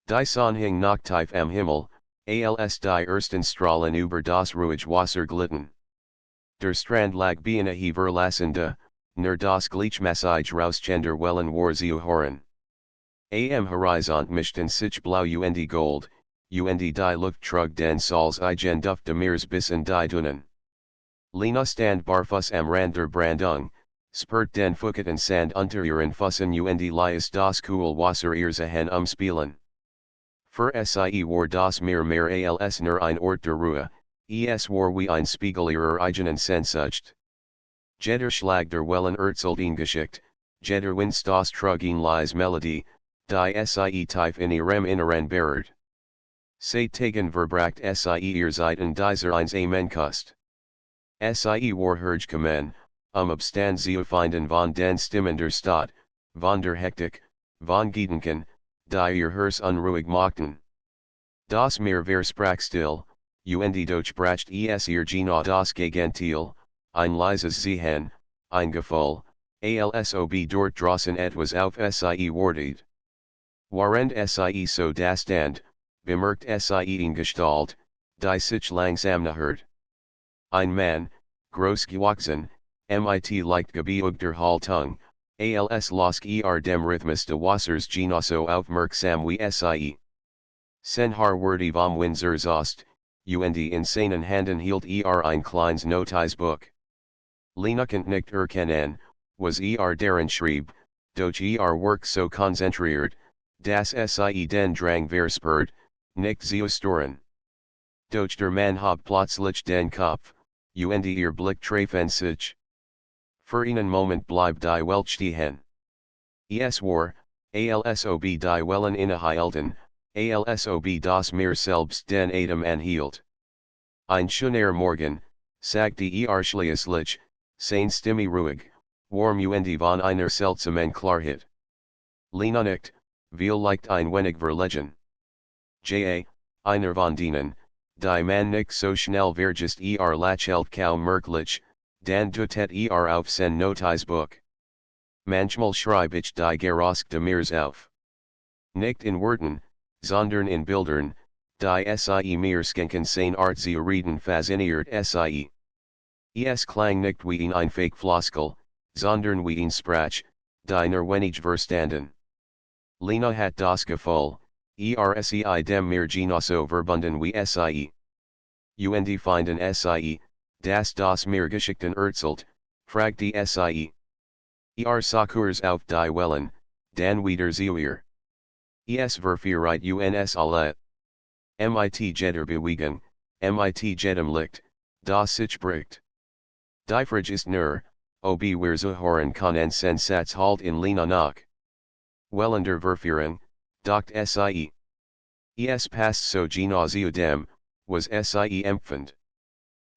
Die Sonhing noch tief am Himmel, als die ersten Strahlen über das ruhige Wasser glitten. Der Strand lag beinahe verlassende, nur das Gleichmäßige Rauschen der Wellen war zu hören. Am Horizont mischten sich blau und gold, und die Luft trug den Sols igen Duft de Meers bis in die Dünen. Lena stand barfuß am Rand der Brandung, spürt den feuchten Sand unter ihren Füßen und ließ das cool Wasser ihr Zehen umspielen. Für sie war das Meer als nur ein Ort der Ruhe, es war wie ein Spiegel ihrer eigenen Sehnsucht. Jeder Schlag der Wellen erzählt ihn Geschichte, jeder Wind das trug ihn leise Melodie, die sie tief in ihrem Inneren berührt. Seit Tagen verbracht sie ihr Zeit in dieser Einsamkeit. Sie war hergekommen, Abstand zu finden von den Stimmen der Stadt, von der Hektik, von Gedanken, die ihr Herz unruhig machten. Das Meer versprach still, und doch bracht es ihr genau das Gegenteil, ein leises Ziehen, ein Gefühl, als ob dort draußen etwas auf sie wartet. Während sie so das stand, bemerkt sie in Gestalt, die sich langsam nähert. Ein Mann, groß gewachsen, mit leicht gebeugter Haltung, als losk dem Rhythmus des Wassers genauso aufmerksam wie sie. Sen har wordy vom Windsor Zost, und in seinen Handen hielt ein kleines Notizbuch. Lena konnte nicht erkennen, was darin schrieb, doch Werk so konzentriert, dass sie den Drang verspürt, nicht zu stören. Doch der Mann hob plötzlich den Kopf, und ihr Blick trafen sich. Für einen Moment blieb die Welt stehen. Es war, als ob die Wellen innehielten, als ob das Meer selbst den Atem anhielt. Ein schöner Morgen, sagte schließlich, seine Stimme ruhig, warm und von einer seltsamen Klarheit. Lena nickt, vielleicht ein wenig verlegen. Einer von denen, die man nicht so schnell vergisst lächelt kaum merklich, dann deutet auf sein Notizbuch. Manchmal schreibe ich die Geräusche Meers auf. Nicht in Worten, sondern in Bildern, die sie mir schenken sein Art zu reden fasziniert sie. Es klang nicht wie ein Fake Floskel, sondern wie ein Sprach, die nur wenig verstanden. Lena hat das Gefühl, sei dem Meer genauso verbunden wie sie. Und finden sie, dass das Meer Geschichten erzählt, fragt die sie. Sakurs auf die Wellen, dann wieder zu ihr. Es verführt uns alle. Mit jeder Bewegung, mit jedem Licht, das sich bricht. Die Frage ist nur, ob wir zu hören können Sensats halt in Lena nach. Wellen der Verführung, dacht sie. Es passt so genau zu dem, was sie empfand.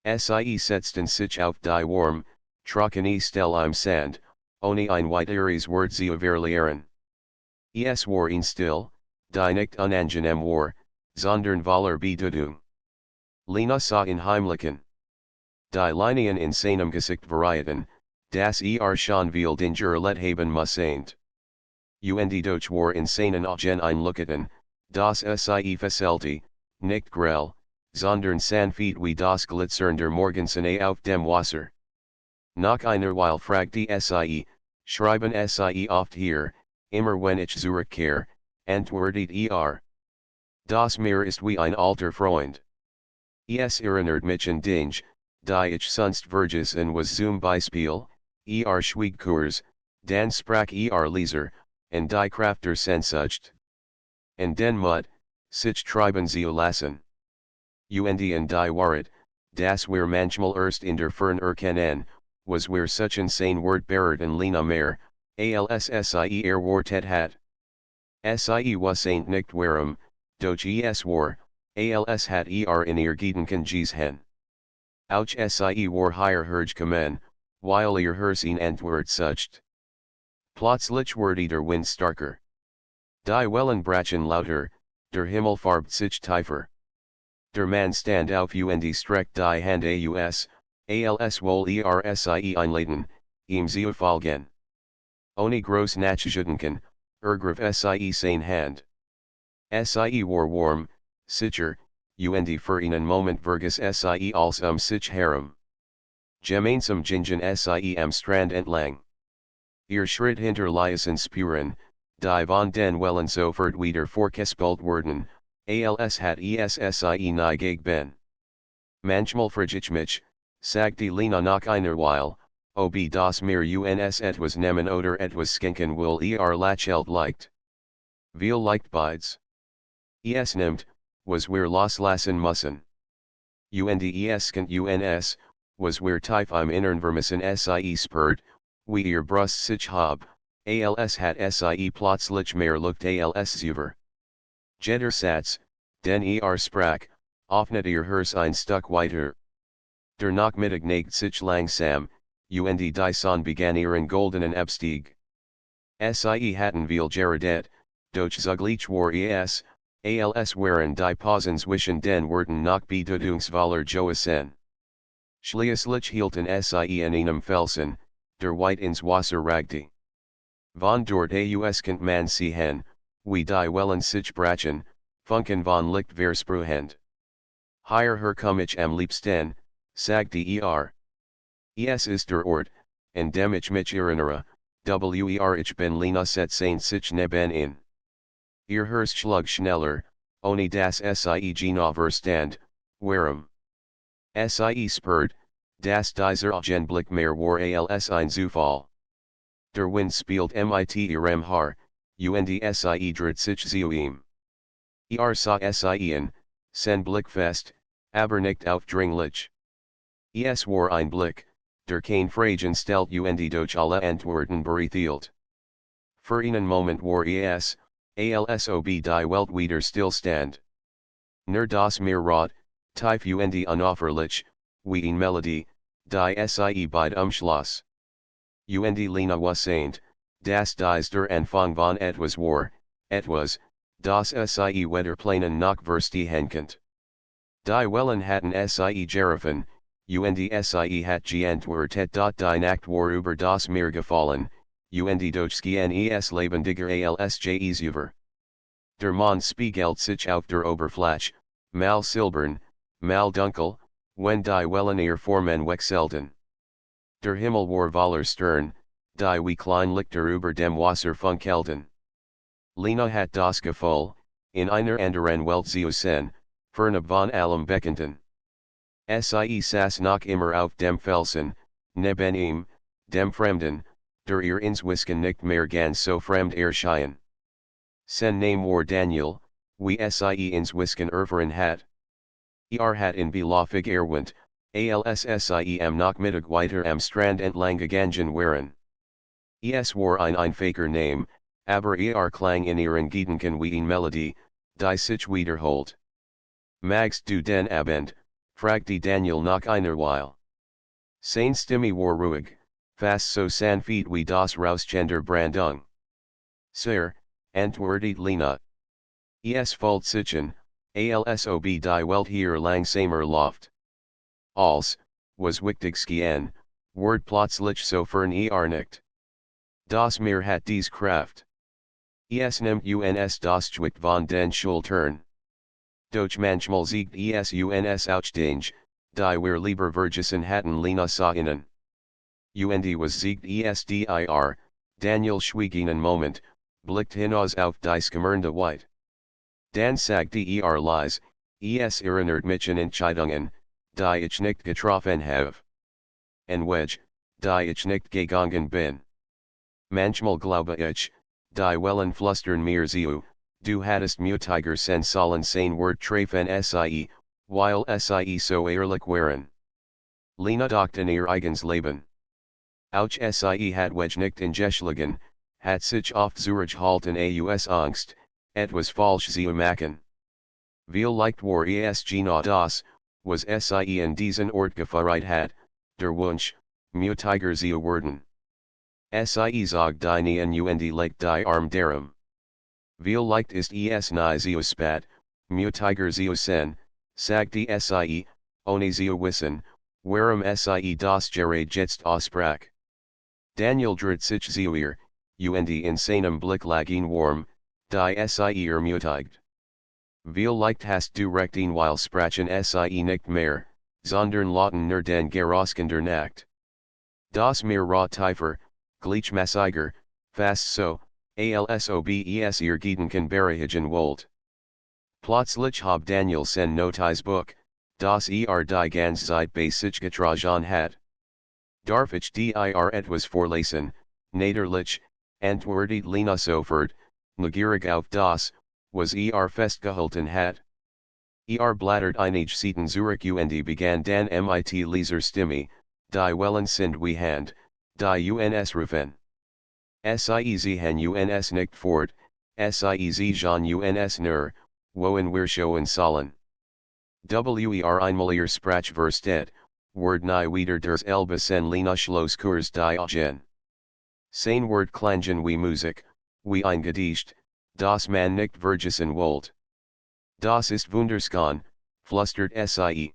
Sie setzten sich auf die warm, trockene Stelle im Sand, ohne ein weiteres Wort zu verlieren. Es war ein Still, die nicht unangenehm war, sondern voller Bedeutung. Lena sah ihn heimlichen. Die Linien in seinem Gesicht variierten, das schon viel Danger erlebt haben musste. Und doch war in seinen Augen ein Leuchten, das sie verstellte, nicht grell, sondern sanft wie das Glitzern der Morgensonne auf dem Wasser. Nach einer Weile fragte sie, schreiben sie oft hier, immer wenn ich zurückkehre, antwortet Das Meer ist wie ein alter Freund. Es erinnert mich an Dinge, die ich sonst vergessen was zum Beispiel, schwieg kurz, dann sprach leiser, und die Kraft der Sehnsucht. Und den Mut, sich treiben zu lassen. Und in die Wahrheit, das wir manchmal erst in der Fern erkennen, was wir such ein sein Wort berührt in Lena mehr, als sie erwartet hat. Sie was ain't nicht warum, doch es war, als hat in ihr Gedanken gesehen. Auch sie war higher hergekommen, weil ihr Herz ihn antwort sucht. Plötzlich wurde der Wind starker. Die Wellen brachen lauter, der Himmel farbt sich tiefer. Der Mann stand auf und streckt die Hand aus, als wohl sie einladen, ihm zu folgen. Ohne groß nachzudenken, ergriff sie seine Hand. Sie war warm, sicher, und für einen Moment vergus sie als sich herum. Gemeinsam gingen sie am Strand entlang. Ihr Schritt hinterließen Spuren, die von den Wellen sofort wieder vorgespult wurden, als hat sie nie gegeben. Manchmal frage ich mich, sagte Lena nach einer Weile, ob das mir uns etwas nehmen oder etwas schenken will lachelt leicht. Leicht beides. Es nimmt, was wir loslassen müssen. Und es kennt uns, was wir tief im Innern vermissen sie spürt, wie ihr Brust sich hab, als hat sie plötzlich mehr Luft als zuvor. Jeder Satz, den sprach, öffnet ihr Herz ein Stück weiter. Der Nachmittag neigt sich langsam, und die Sonne begann ihren goldenen Abstieg. Sie hatten viel geredet, doch zugleich war es, als waren die Pausen zwischen den Worten noch bedeutungsvoller gewesen. Schließlich hielten sie in einem Felsen, der weit ins Wasser ragte. Von dort aus kennt man sehen, wie die Wellen sich brachen, Funken von Licht versprühend. Hierher komm ich am liebsten, sagte Es ist der Ort, an dem ich mich erinnere, ich bin Lena setzte sich neben ihn. Ihr Herz schlug schneller, ohne das sie genau verstand, warum. Sie spürt, dass dieser Augenblick mehr war als ein Zufall. Der Wind spielt mit ihrem Haar, und sie dreht sich zu ihm. Sah sie in, sen Blick fest, aber nicht aufdringlich. Es war ein Blick, der kein Fragen stellt und durch alle Antworten bereithielt. Für einen Moment war es, als ob die Welt wieder stillstand. Nur das mir rot, tief und unaufhörlich, wie eine Melodie, die sie beid Schloss. Und Lena wusste, dass dies der Anfang von etwas war, etwas, das sie weder planen noch verstehen könnt. Die Wellen hatten sie gerufen, und sie hat geantwortet die Nacht war über das mir gefallen, und durchgehen es lebendiger als je zuvor. Der Mond spiegelt sich auf der Oberfläche, mal silbern, mal dunkel, wenn die Wellen ihr Formen wechselten. Der Himmel war voller Stern, die wie klein Lichter über dem Wasser funkelten. Lena hat das Gefühl, in einer anderen Welt zu sein, fernab von allem Bekannten. Sie saß noch immer auf dem Felsen, neben ihm, dem Fremden, der ihr inzwischen nicht mehr ganz so fremd erschien. Sein Name war Daniel, wie sie inzwischen erfahren hat. Hat in Belafig erwähnt, als sie am Nachmittag weiter am Strand entlang gegangen waren. Es war ein einfacher Name, aber klang in ihren Gedanken wie eine Melodie, die sich wiederholt. Magst du den Abend? Fragte Daniel nach einer Weile. Seine Stimme war ruhig, fast so sanft wie das Rauschen der Brandung. Sehr, antwortet Lena. Es fühlt sich an, als ob die Welt hier langsamer läuft. Als, was wichtig geschehen, ward plötzlich so fern nicht. Das Meer hat dies Kraft. Es nimmt uns das Gewicht von den Schultern. Doch manchmal siegt es uns ausdange, die wir lieber vergessen hatten Lena sahen. Und was siegt es dir, Daniel schwieg einen Moment, blickt hinaus auf die Gemeinde White. Dann sagte leise, es erinnert mich an Entscheidungen, die ich nicht getroffen habe. En welche, die ich nicht gegangen bin. Manchmal glaube ich, die Wellen flüstern mir zu, du hattest mutiger sen sollen sein Wort treffen sie, weil sie so ehrlich waren. Lena dachte an ihr eigens Leben. Auch sie hat wej nicht ingeschlagen, hat sich oft zurückhalten aus Angst, etwas falsch zu machen. Viel leicht war es genau das, was sie in diesen Ort geführt hat, der Wunsch, mutiger zu werden. Sie zog die Nien und legt die Arm darum. Viel leicht ist es nie zu spät, mutiger zu sein, sagte sie, ohne zu wissen, warum sie das gerade jetzt aussprach. Daniel dreht sich zu ihr, und in seinem Blick lag ein Warm, die sie ermutigt. Vielleicht hast du recht weil sprachen sie nicht mehr, sondern lauten nur den Geroskender Nacht. Das mir ra tiefer, gleichmäßiger, fast so, als ihr Gedanken berehigen wollt. Plötzlich hab Daniel sen Notiz Buch, das die ganze Zeit bei sich getragen hat. Darf ich dir etwas vorlesen, Naderlich, antwortet Lena sofort, neugierig auf das, was festgehalten hat. Blattert einige Seiten zurück und begann dann mit Leserstimme, die Wellen sind wie Hand, die uns rufen. Siehen uns nicht fort, siegen uns nur, wohin wir schauen sollen. Einmal ihr Sprachverstet, Word nie wieder des Elbesen Lena Schloss die Agen. Sein Word klangen wie Musik, wie ein Gedicht, das man nicht vergessen wollt. Das ist wunderschön, flüstert sie.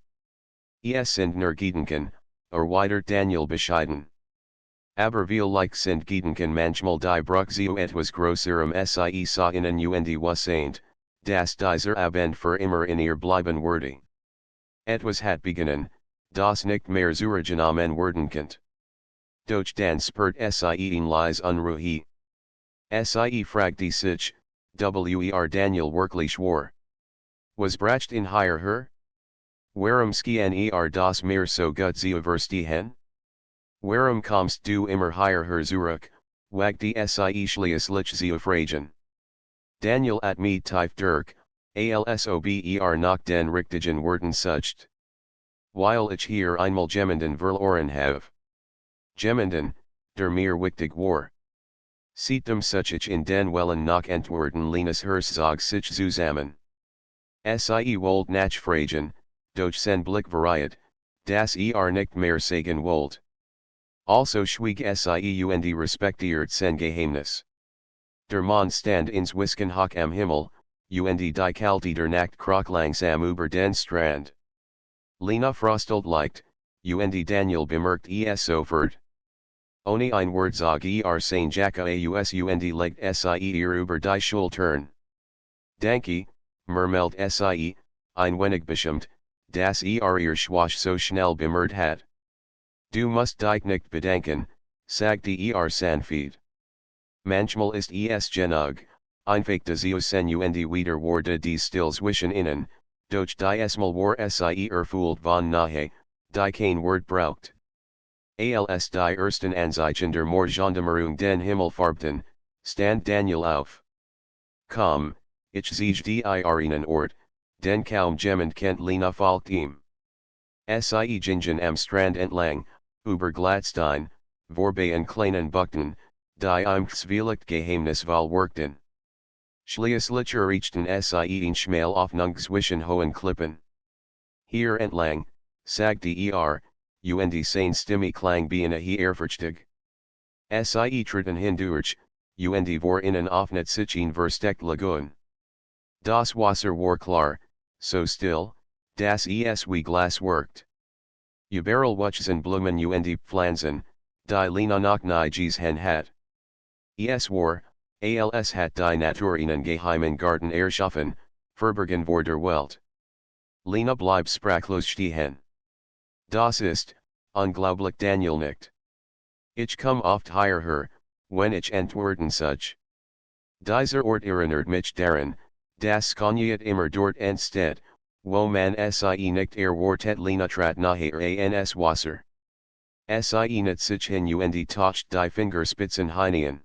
Es sind nur Gedanken, erweitert Daniel bescheiden. Aber vielleicht sind Gedanken manchmal die Bruch zu etwas Größerem sie sah innen und wasseint, dass dieser Abend für immer in ihr bleiben würde. Etwas hat begonnen, das nicht mehr zurückgenommen werden könnt. Doch dann spürt sie ein leis Unruhe. Sie fragt sich, Daniel wirklich war. Was bracht in hierher? Warum skien das mehr so gut zu verstehen? Warum kommst du immer hierher zurück, wagt die schließlich zu fragen? Daniel at me tief durch, alsober nach den richtigen Worten sucht. Weil ich hier einmal jemanden verloren have. Jemanden, der mir wichtig war. Seitdem such ich in den Wellen nach Antworten Lenas Herzog sich zusammen. Sie wollt nachfragen, doch sen Blick variiert, das nicht mehr sagen wollt. Also schwieg sie und respektiert sen Geheimnis. Der Mann stand ins Wisken hoch am Himmel, und die kalte der Nacht kroch langsam über den Strand. Lena frostelt leicht, und Daniel bemerkt es sofort. Ohne ein Wort zog sein Jacke aus und legt sie über die Schultern. Danke, murmelt sie, ein wenig beschämt, dass ihr Schwasch so schnell bemerkt hat. Du musst dich nicht bedanken, sagte sanft. Manchmal ist es genug, einfach das Sen und wieder Worte die still zwischen ihnen, doch die esmal war sie erfüllt von nahe, die kein Wort braucht. Als die ersten Anzeichen der Morgendämmerung den Himmel farbten, stand Daniel auf. Komm, ich sehe einen Ort, den kaum jemand kennt Lena folgt ihm. Sie gingen am Strand entlang, über Gladstein, vorbei an kleinen Buchten, die im Zwielicht geheimnisvoll wirkten. Schließlich erreichten sie ein schmal Aufnung zwischen hohen Klippen. Hier entlang, sagte und sein Stimme klang beinahe ehrfurchtig. Sie tritten hindurch, und vor ihnen öffnet sich ein versteckt Lagoon. Das Wasser war klar, so still, dass es wie Glas wirkt. Überall wuchsen Blumen und Pflanzen, die Lena noch nie gesehen hat. Es war, als hat die Natur einen geheimen Garten erschaffen, verborgen vor der Welt. Lena bleibt sprachlos stehen. Das ist, unglaublich Daniel nickt. Ich komm oft hierher, wenn ich antworten such. Dieser Ort erinnert mich daran, das Konyat immer dort entsteht, wo man sie nicht erwartet Lena trat nachher ans Wasser. Sie nat sich hin und toucht die Fingerspitzen hinein.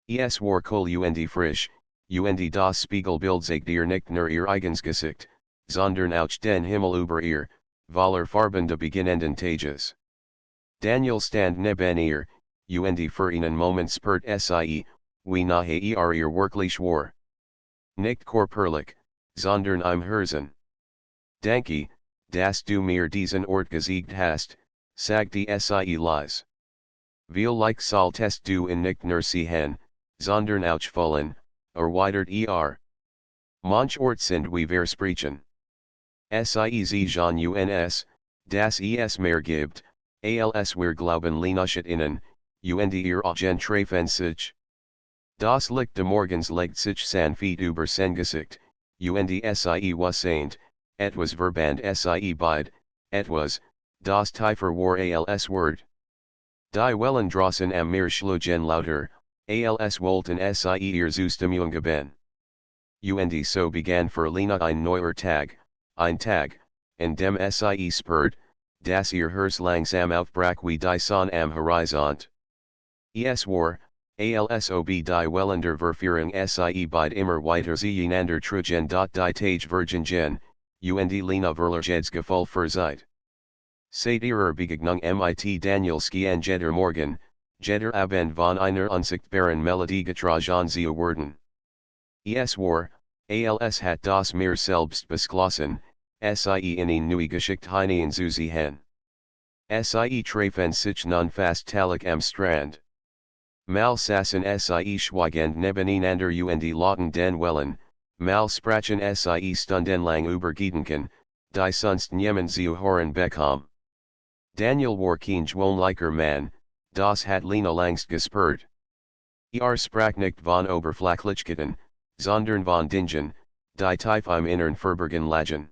Es war cool und frisch, und das Spiegelbild zeigt ihr nicht nur ihr eigens Gesicht, sondern auch den Himmel über ihr, voller farbende beginnenden Tages. Daniel stand neben ihr, und für einen Moment spürt sie, wie nahe ihr wirklich war. Nicht körperlich, sondern im Herzen. Danke, dass du mir diesen Ort gezeigt hast, sagte sie leise. Vielleicht solltest du ihn nicht nur sehen, sondern auch fühlen, erweitert Manch Ort sind wie Versprechen. Sie sehen uns, dass es mehr gibt, als wir glauben Lenachet innen, und ihr Augen treffen sich. Das Licht des Morgens legt sich sanft über sein Gesicht, und sie was saint, etwas verband sie beid, etwas, das tiefer war als Wort. Die Wellen drossen am Meer schlugen lauter, als wollten sie ihr Zustimmung geben. Und so begann für Lena ein neuer Tag, ein Tag, in dem sie spürt, dass ihr Herz langsam aufbrach wie die Sonne am Horizont. Es war, als ob die Wellen der Verführung sie beid immer weiter zueinander trugen. Die Tage vergingen, und Lena verlor Gefühl für Zeit. Seit ihrer Begegnung mit Daniel schien jeder Morgen, jeder Abend von einer unsichtbaren Melodie getragen zu werden. Es war, als hat das Meer selbst beschlossen, sie in eine neue Geschichte hineinzuziehen. Sie trafen sich nun fast täglich am Strand. Mal saßen sie schweigend nebeneinander und lauten den Wellen, mal sprachen sie stundenlang über Gedanken, die sonst niemand zu hören bekam. Daniel war kein gewöhnlicher Mann, das hat Lena langst gespürt. Sprach nicht von Oberflächlichkeiten, sondern von Dingen, die tief im Innern verborgen lagen.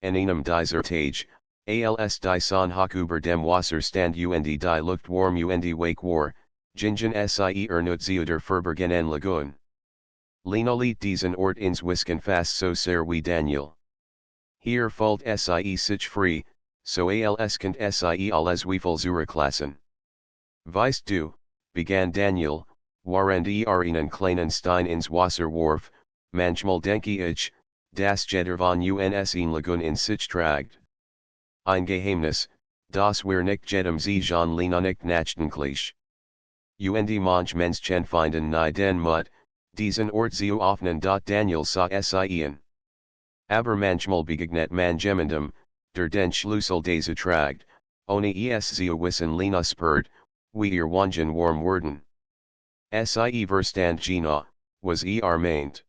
In einem dieser Tage, als die Sonne hoch über dem Wasser stand und die Luft warm und wake war, gingen sie zu der verborgenen Lagoon. Lena liet diesen Ort ins Whisken fast so sehr wie Daniel. Hier fühlt sie sich frei, so als könnt sie alles Zweifel zurücklassen. Weißt du, begann Daniel, während einen kleinen Stein ins Wasser warf, manchmal denke ich, dass jeder von uns in Lagoon in sich tragt. Ein Geheimnis, das wir nicht jedem Jean Lena nicht nachdenklich. Und Menschen finden nie den Mut, diesen Ort zu öffnen. Daniel sah sie in. Aber manchmal begegnet man jemandem, der den Schlüssel dazu tragt, ohne es zu wissen. Lena spürt, wie ihr Wangen warm werden. Sie verstand Gina, was meint.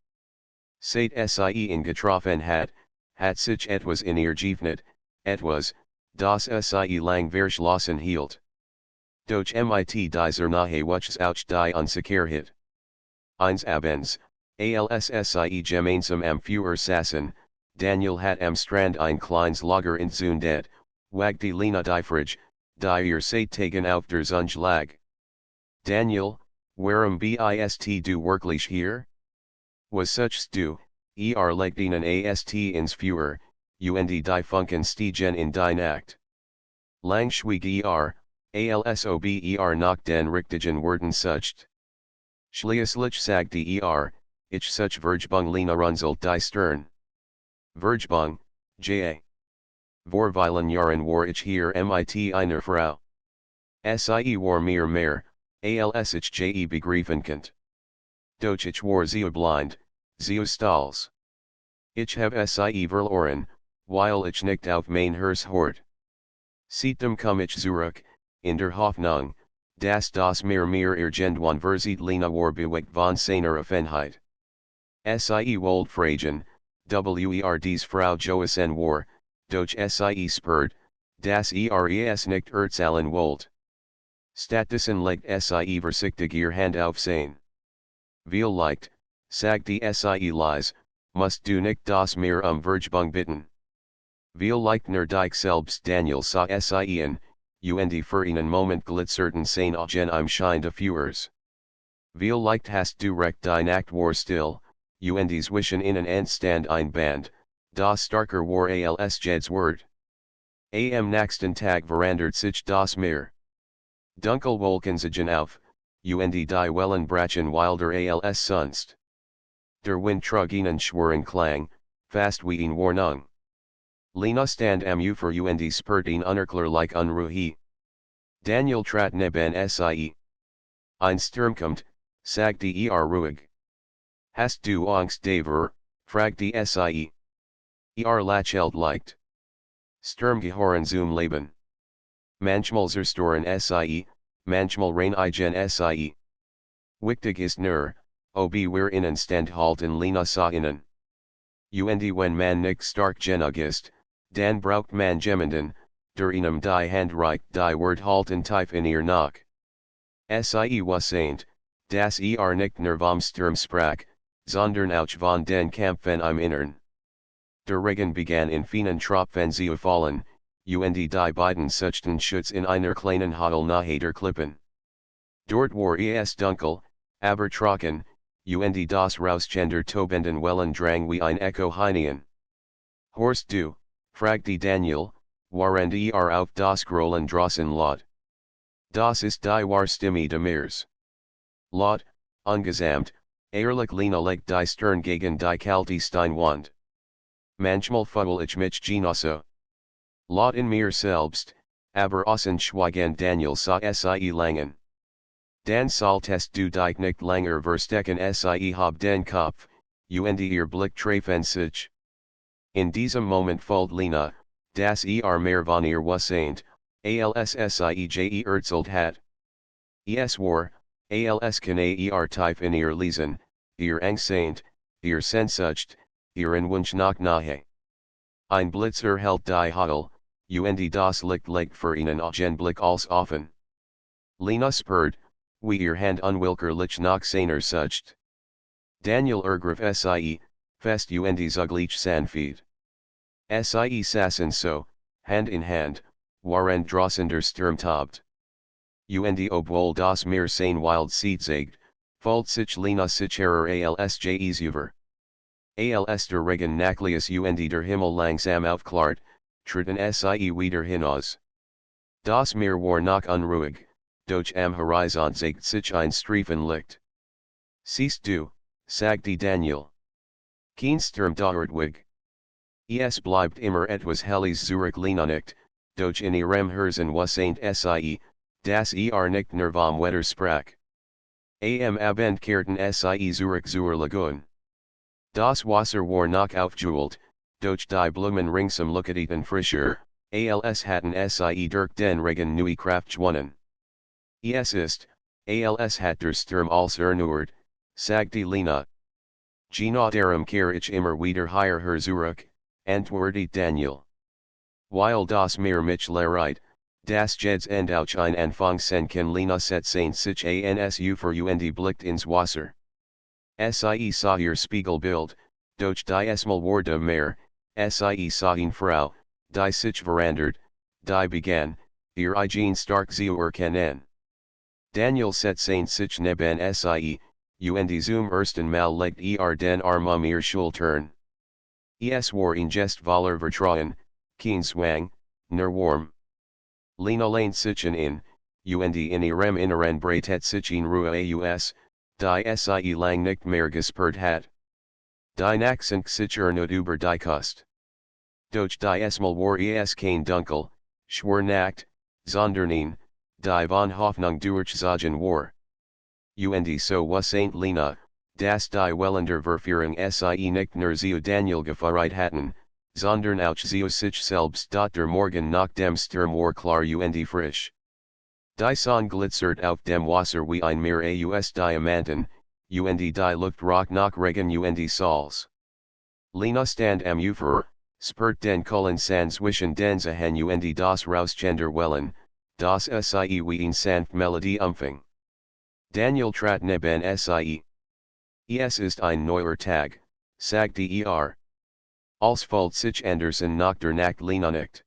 Seit sie ihn getroffen hat sich etwas in ihr geöffnet, etwas, das sie lang verschlossen hielt. Doch mit dieser Nahe wuchs auch die Unsicherheit. Eines Abends, als sie gemeinsam am Feuer saßen, Daniel hat am Strand ein kleines Lager entzündet, wagte Lena die Frage, die ihr seit Tagen auf der Zunge lag. Daniel, warum bist du wirklich hier? Was suchst du, legt ihnen ast ins Feuer, und die Funken stiegen in die Nacht. Lang schwieg als ob nach den richtigen Worten sucht. Schließlich sagte ich such Vergebung. Lena runzelt die Stirn. Vergebung, ja. Vor vielen Jahren war ich hier mit einer Frau. Sie war mir mehr, als ich je begreifen konnte. Doch ich war zu blind, zu stolz. Ich habe sie verloren, weil ich nicht auf mein Herz hört. Seitdem komm ich zurück, in der Hoffnung, dass das mir irgendwann verzieht. Lena war bewegt von seiner Offenheit. Sie wollte fragen, wer Frau Joassen war, doch sie spürt, dass es nicht erzählen wollte. Stattdessen legt sie vorsichtig ihr Hand auf sein. Vielleicht, sagte sie leise, musst du nicht das mir Vergebung bitten. Vielleicht nur dich selbst. Daniel sah sie an, und für einen Moment glitzerten seine Augen im Schein des Feuers. Vielleicht hast du recht, die Nacht war still, und zwischen ihnen entstand ein Band, das starker war als jedes Wort. Am nächsten Tag verandert sich das Meer. Dunkelwolken ziehen auf, und die Wellen brachen wilder als sonst. Der Wind trug ihnen schweren Klang, fast wie eine Warnung. Lena stand am Ufer und spürt ihn unerklärlich Unruhe. Daniel trat neben sie. Ein Sturm kommt, sagte ruhig. Hast du Angst davor, fragte sie. Lächelt leicht. Sturmgehoren zum Leben. Manchmal zerstören sie, manchmal reinigen sie. Wichtig ist nur, ob wir innen standhalten. Lena sah innen. Und wenn man nicht stark genug ist, dann braucht man jemanden, der einem die Hand reicht. Die Wort halten tief in ihr Nack. Sie was saint, dass nicht nur vom Sturm sprach, sondern auch von den Kämpfen im Innern. Der Regen begann in vielen Tropfen zu fallen, und die beiden suchten Schutz in einer kleinen Hodel nahe der Klippen. Dort war es dunkel, aber trocken, und das Rauschender tobenden Wellen drang wie ein Echo hinein. Horst du, fragte Daniel, waren auf das Grollen draußen laut. Das ist die war Stimme de Meers. Laut, ungesamt, ehrlich Lena legt die Stirn gegen die kalte Steinwand. Manchmal fuddel ich mich genosso. Laut in mir selbst, aber außen schweigend Daniel sah sie langen. Dan solltest du dich nicht langer verstecken sie hab den Kopf, und ihr Blick treffen sich. In diesem Moment folgt Lena, das mehr von ihr wasseint, alssie erzählt hat. Es war, als kann tief in ihr lesen, ihr Angst, ihr Sehnsucht, ihren Wunsch nach nahe. Ein Blitzer hält die Hodel, und das Licht legt für ihnen Augenblick als offen. Lena spürt, wie ihr Hand unwillkürlich nach seiner sucht. Daniel ergriff sie, fest und zugleich sanft. Sie saßen so, Hand in Hand, waren draußen der Sturm tobt. Und obwohl das Meer sein wild Seed zeigt, folgt sich Lena sicherer als jes über. Als der Regen nachlässt und der Himmel langsam aufklart, treten sie wieder hinaus. Das Meer war noch unruhig, doch am Horizont zeigt sich ein Streifen Licht. Siehst du, sagte Daniel. Kein Sturm dauert. Es bleibt immer etwas helles zurück Lena nicht, doch in ihrem Herzen wasseint sie, das nicht nur vom Wetter sprach. Am Abend kehrten sie zurück zur Lagoon. Das Wasser war noch aufgewühlt, doch die Blumen ringsum looketen frischer, als hatten sie durch den Regen neue Kraft gewonnen. Es ist, als hat der Sturm als erneuert, sagte Lena. Genau darum kehr ich immer wieder hierher zurück, antwortete Daniel. Weil das Meer mich lehrt, das jetzt und auch ein Anfang sein kann Lena setzen sich ans Ufer und blickt ins Wasser. Sie sah ihr Spiegelbild, doch die Esmal war de Meer, sie sah ihn Frau, die sich verandert, die begann, ihr eigen stark zu erkennen. Daniel setzen sich neben sie, und zum ersten Mal legt den Arm ihr Schultern. Es war in Gest voller Vertrauen, kein Zwang, nur warm. Lena lehnt sich in, und in ihrem Inneren breitet sich in Ruhe aus, die sie lang nicht mehr gespürt hat. Die Nachsenk sich nicht über die Kost. Doch die Esmal war es kein Dunkel, schwer Nacht, sondern die von Hoffnung durchzogen war. Und so wasseint Lena, dass die Wellen der Verführung sie nicht nur zu Daniel gefeiert hatten, sondern auch zu sich selbst. Der Morgen nach dem Sturm war klar und frisch. Die Sonne glitzert auf dem Wasser wie ein Meer aus Diamanten, und die Luft roch nach Regen und Salz. Lena stand am Ufer, spürt den Kohlen Sand zwischen den Zehen und das Rauschender Wellen, das sie wie ein sanft Melodie umfing. Daniel trat neben sie. Es ist ein neuer Tag, sagte Als folgt sich Anderson nach der Nacht Lena nicht.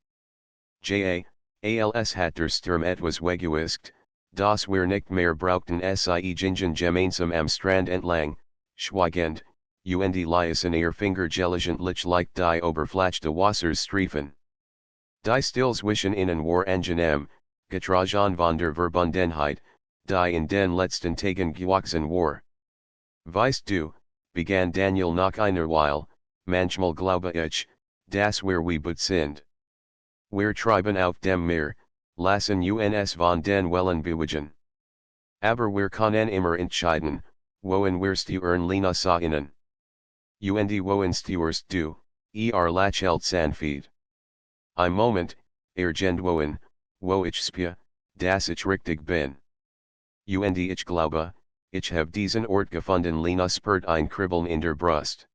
Als hat der Sturm etwas weggewischt, das wir nicht mehr brauchten sie gingen gemeinsam am Strand entlang, schweigend, und ließen ihr Finger gelegentlich like die Oberfläche Wasserstreifen. Die Still zwischen ihnen war angenehm, getragen von der Verbundenheit, die in den letzten Tagen gewachsen war. Weißt du, begann Daniel nach einer Weile, manchmal glaube ich, dass wir wie Boot sind. Wir treiben auf dem Meer, lassen uns von den Wellen bewegen. Aber wir können immer entscheiden, wohin wir steuern Lena sah innen. Und wohin steuerst du, lächelt sanft. Ein Moment, Agent wohin, wo ich spüre, dass ich richtig bin. Und ich glaube, ich habe diesen Ort gefunden Lena spürt ein Kribbeln in der Brust.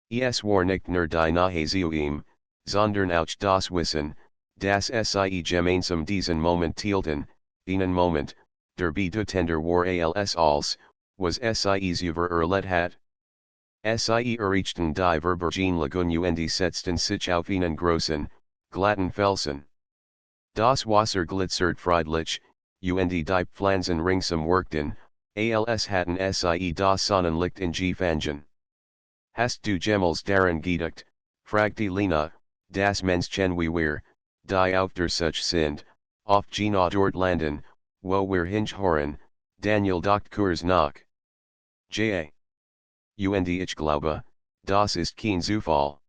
Es war nicht nur die Nahe zu ihm, sondern auch das Wissen, dass sie gemeinsam diesen Moment teilten, einen Moment, der bedeutender war als, was sie über erlebt hat. Sie errichten die Verbergen Lagun und setzten sich auf einen großen, glatten Felsen. Das Wasser glitzert friedlich, und die Pflanzen ringsum workten, als hatten sie das Sonnenlicht in gefangen. Hast du jemals daran gedacht, fragte Lena, das Menschen wie wir, die auf der Suche sind, oft genau dort landen, wo wir hinhören, Daniel dacht kurz nach. Ja. Und ich glaube, das ist kein Zufall.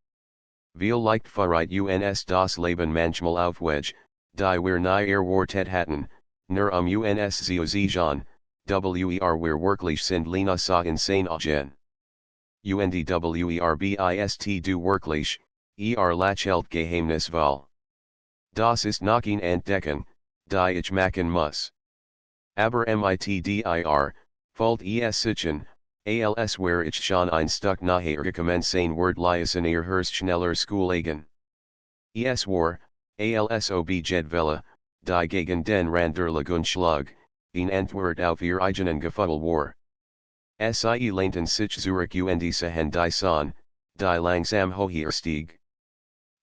Viel leicht verreit uns das Leben manchmal aufweg, die wir nie erwartet hatten, nur uns zu sehen, wir wirklich sind Lena so insane agen. Und bist du wirklich, lachelt Geheimnis weil. Das ist noch ein Entdecken, die ich machen muss. Aber dir, folgt es sichen, als where ich schon ein Stück nachhergekommen sein Word liesen hörst schneller Schulagen. Es war, als objed die gegen den Rand der Lagun schlug, in Antwort auf ihr eigenen Gefühl war. Sie lehnten sich zurück und sahen die Sonne, die langsam hochstieg.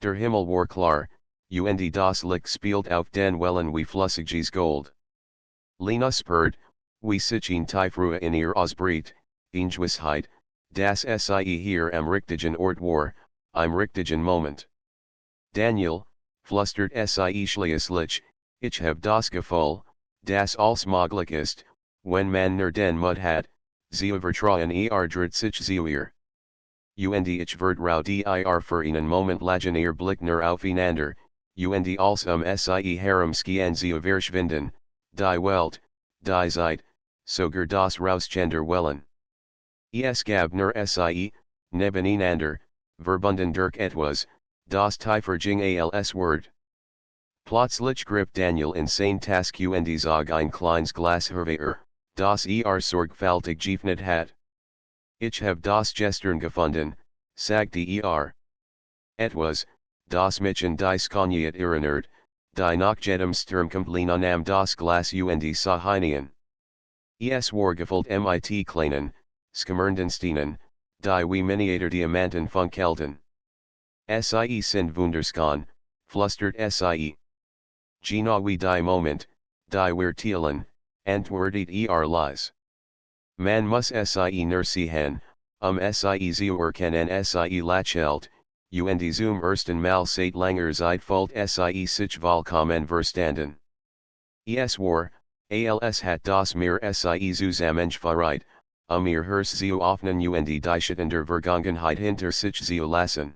Der Himmel war klar, und das Licht spielt auf den Wellen wie flüssiges Gold. Lena spürt, wie sich ein Tiefruhe in ihr ausbricht, Gewissheit, dass sie hier am richtigen Ort war, im richtigen Moment. Daniel, flüstert sie schließlich, ich hab das Gefühl, dass alles möglich ist, wenn man nur den Mut hat, zu vertrauen dreht sich zu ihr. Und ich vertrau dir für einen Moment lagen ihr Blick nur aufeinander, und als sie herumskian zu verschwinden, die Welt, die Zeit, sogar das Rauschender Wellen. Es gab nur sie, nebeneinander, verbunden durch etwas, das tieferging als Wort. Plötzlich griff Daniel in sein Task und zog ein kleines Glas hervor, das sorgfältig geöffnet hat. Ich hab das gestern gefunden, sagte Etwas, das mich in dies Cogniat erinnert, die nach jedem Sturm kommt Lena nam das Glas und sah hinein. Es war gefüllt mit kleinen, skimmernden Steinen, die wie miniature Diamanten funkelten. Sie sind wunderschön, flüstert sie. Genau wie die Moment, die wir teilen, antwortet leise. Man muss sie nur sehen, sie zu erkennen sie lachelt, und zum ersten Mal seit langer Zeit folgt sie sich vollkommen verstanden. Es war, als hat das mir sie zusammengeführt, ihr Herz zu öffnen und die Schatten der Vergangenheit hinter sich zu lassen.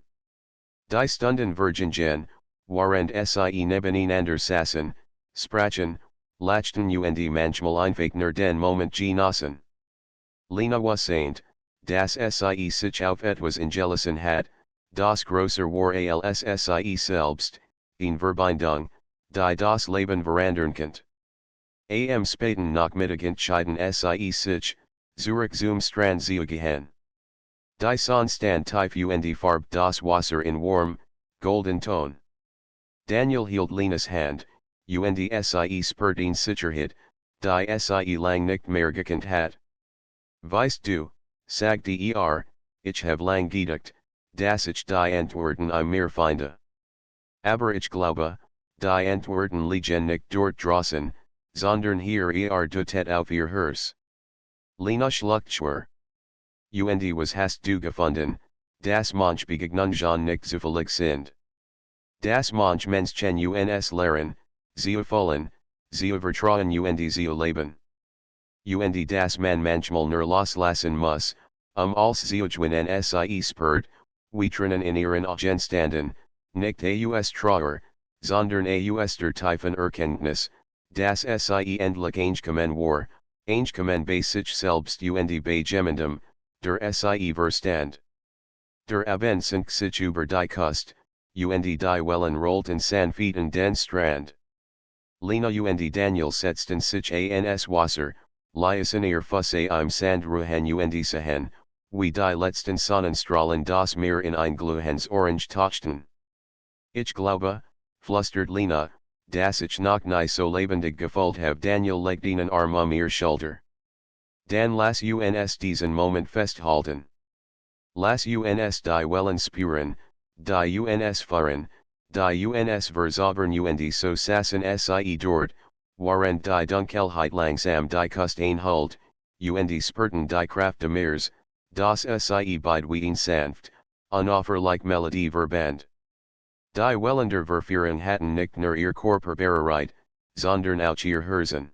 Die Stunden vergingen, während sie nebeneinander saßen, sprachen, lachten und manchmal einfach nur den Moment genossen. Lena wusste, dass sie sich auf etwas eingelassen hat, das größer war als sie selbst, in Verbindung, die das Leben verändern könnte. Am späten Nachmittag entschieden sie sich, zurück zum Strand zu gehen. Die Sonne stand tief und farb das Wasser in warm, golden Ton. Daniel hielt Lena's Hand, und sie spürt in Sicherheit, die sie lang nicht mehr gekannt hat. Weißt du, sagte ich hab lang gedacht, dass ich die Antworten mir finde. Aber ich glaube, die Antworten liegen nicht dort draußen, sondern hier dutet auf ihr Herz. Lena schluckt schwer. Und was hast du gefunden, das manch Begegnungen nicht zufällig sind. Das manch Menschen uns lehren, zu fühlen, zu vertrauen und zu leben. Und das man manchmal nur loslassen muss, als zu gewinnen sie spürt, wie Tränen in ihren Augen standen, nicht aus Trauer, sondern aus der tiefen Erkenntnis, dass sie endlich angekommen war, angekommen bei sich selbst und bei jemandem, der sie verstand. Der Abend sank sich über die Kust, und die Wellen rollten sanft in den Strand. Lena und Daniel setzten sich ans Wasser, ließen ihr Füße im Sand ruhen und sahen, wie die letzten Sonnenstrahlen das Meer in ein glühendes Orange tauchten. Ich glaube, flüstert Lena, dass ich noch nie so lebendig gefühlt hab. Daniel legt einen Arm ihr Schulter. Dann lass uns diesen Moment festhalten. Las uns die Wellenspuren, die uns Fahren, die uns Verzaubern und so sassen sie dort, waren die Dunkelheit langsam die Kust einhult, und spurten die Kraft des Meers, das sie beidwein sanft, unauffällig Melodie verband. Die Wellen der Verführung hatten nicht nur ihr Körper bereit, sondern auch ihr Herzen.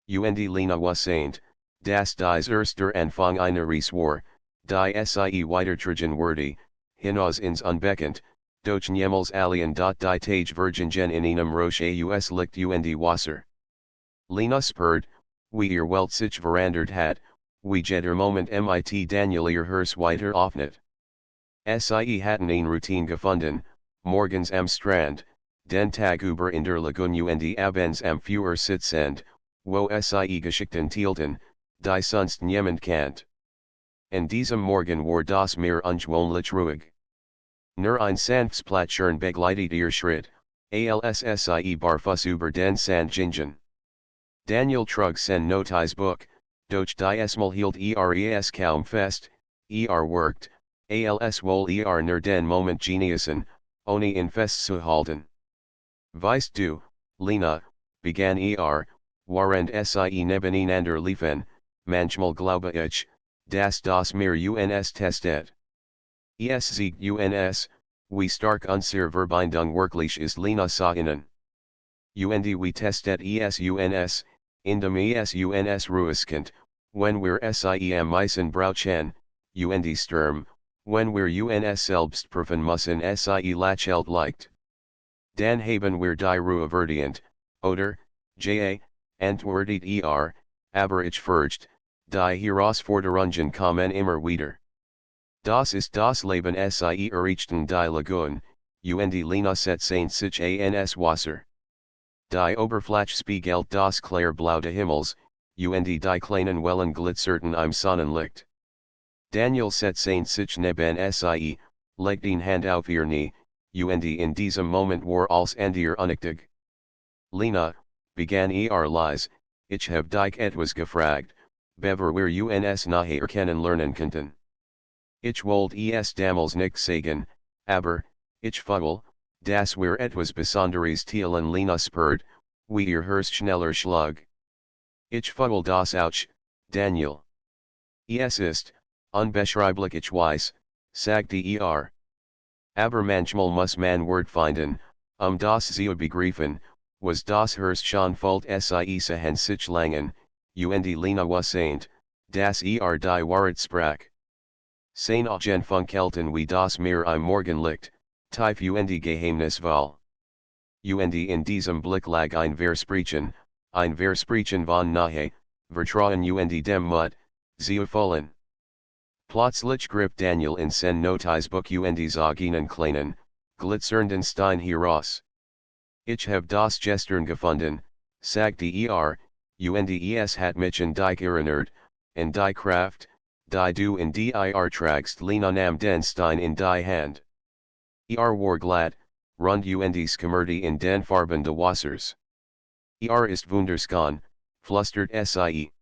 Und Lena wassaint, dass dies erster Anfang einer Reise war, die sie weitertragen würde, hinaus ins Unbekannt, durch niemals alien. Die Tage Virgingen in einem Roche aus Licht und Wasser. Lena spurt, wie ihr Welt sich verandert hat, wie jeder Moment mit Daniel ihr Herz weiter öffnet. Sie hatten eine Routine gefunden, morgens am Strand, den Tag über in der Lagune und abends am Feuer sitzend, wo sie Geschichten teilten, die sonst niemand kennt. An diesem Morgen war das Meer ungewöhnlich ruhig. Nur ein sanftes Plätschern begleitet ihr Schritt, als sie barfuß über den Sand gingen. Daniel trug sein Notizbuch, doch die Small hielt es kaum fest, worked, als wohl nur den Moment genießen, ohne ihn festzuhalten. Weißt du, Lena, begann während sie nebeneinander liefen, manchmal glaube ich, dass das Meer uns testet. Es zeigt uns, wie stark unsere Verbindung wirklich ist. Lena sah ihnen. Und wie testet es uns, indem es uns ruhigend, wenn wir sie am meisten brauchen, und Sturm, wenn wir uns selbst prüfen müssen. Sie lächelt leicht. Dann haben wir die Ruhe verdient, oder, antwortet aber ich fürchte, die Herausforderungen kommen immer wieder. Das ist das Leben. Sie erreichten die Lagune, und Lena setzte sich ans Wasser. Die Oberfläche spiegelt das Clarblau des Himmels, und die kleinen Wellen glitzerten im Sonnenlicht. Daniel setzte sich neben sie, legte eine Hand auf ihr Knie, und in diesem Moment war alles andere unwichtig. Lena, begann leise, ich habe dich etwas gefragt, bevor wir uns nachher kennenlernen konnten. Ich wollte es damals nicht sagen, aber, ich fühle, dass wir etwas Besonderes teilen. Lena spurt, wie ihr Herz schneller schlug. Ich fühle das auch, Daniel. Es ist, unbeschreiblich. Ich weiß, sagte aber manchmal muss man Wort finden, das zu begreifen, was das Herz schon fühlt. Sie sahen sich langen, und Lena wassaint, dass die Wahrheit sprach. Sein Augen funkelten wie das Meer im Morgenlicht, tief und geheimnisvoll. Und in diesem Blick lag ein Versprechen von Nahe, Vertrauen und dem Mut, zu erfüllen. Plötzlich griff Daniel in sein Notizbuch und zog einen kleinen, glitzernden Stein heraus. Ich habe das gestern gefunden, sagte und es hat mich an dich erinnert, an die Kraft, die du in dir tragst. Lena nahm den Stein in die Hand. War glatt, rund und schimmerte in den Farben des Wassers. Ist wunderschön, flüstert sie.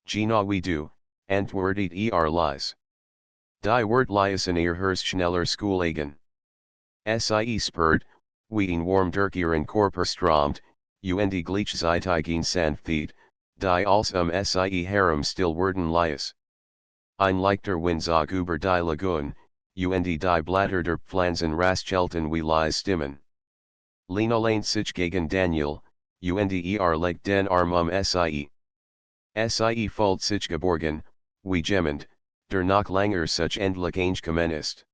Genau wie du, antwortet leise. Die Wort leisen ihr Herz schneller schlagen. Sie spurt, wie ein warm durch ihren Körper strömt, und gleichzeitig sanftheit, die als sie herum still werden ließ. Ein leichter Wind zog über die Lagune, und die Blätter der Pflanzen raschelten wie leise Stimmen. Lena lehnt sich gegen Daniel, und legt den Arm sie. Sie fühlt sich geborgen, wie jemand, der noch langer sich endlich eingekommen ist.